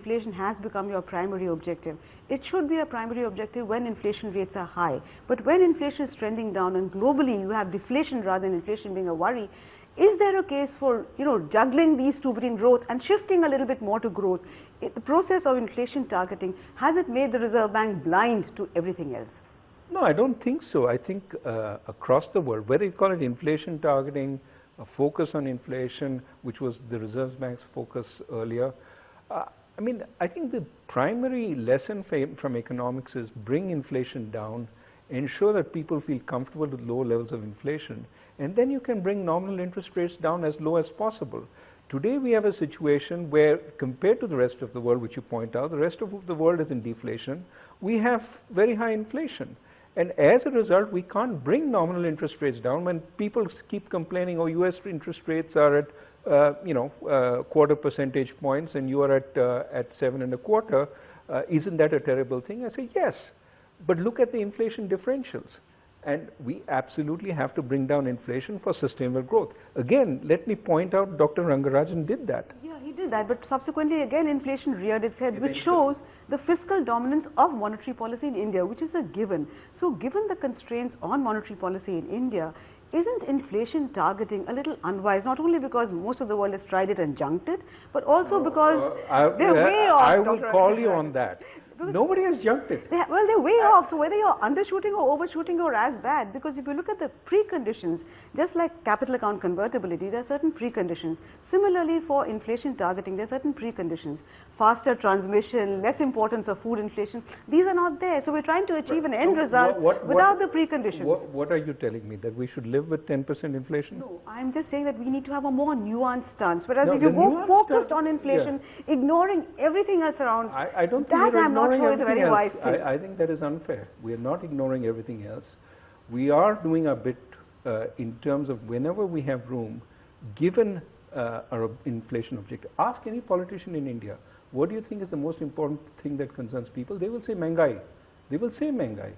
inflation has become your primary objective. It should be a primary objective when inflation rates are high. But when inflation is trending down and globally you have deflation rather than inflation being a worry, is there a case for, juggling these two between growth and shifting a little bit more to growth? The process of inflation targeting, has it made the Reserve Bank blind to everything else? No, I don't think so. I think across the world, whether you call it inflation targeting, a focus on inflation, which was the Reserve Bank's focus earlier, I think the primary lesson from economics is bring inflation down, ensure that people feel comfortable with low levels of inflation, and then you can bring nominal interest rates down as low as possible. Today we have a situation where, compared to the rest of the world, which you point out, the rest of the world is in deflation. We have very high inflation. And as a result, we can't bring nominal interest rates down when people keep complaining, oh, US interest rates are at, quarter percentage points and you are at 7.25. Isn't that a terrible thing? I say, yes. But look at the inflation differentials. And we absolutely have to bring down inflation for sustainable growth. Again, let me point out Dr. Rangarajan did that. Yeah, he did that, but subsequently again inflation reared its head, which shows the fiscal dominance of monetary policy in India, which is a given. So given the constraints on monetary policy in India, isn't inflation targeting a little unwise, not only because most of the world has tried it and junked it, but also because they're way off? I will call you on that. Nobody has junked it. Well, they're way off. So whether you're undershooting or overshooting or as bad, because if you look at the preconditions, just like capital account convertibility, there are certain preconditions. Similarly, for inflation targeting, there are certain preconditions. Faster transmission, less importance of food inflation. These are not there. So we're trying to achieve an end result without the preconditions. What are you telling me? That we should live with 10% inflation? No, I'm just saying that we need to have a more nuanced stance. Whereas if you go focused on inflation, ignoring everything else around, I don't think that I'm not sure is a very wise thing. I think that is unfair. We are not ignoring everything else. We are doing a bit in terms of whenever we have room, given our inflation objective. Ask any politician in India, what do you think is the most important thing that concerns people? They will say Mengai. They will say Mengai.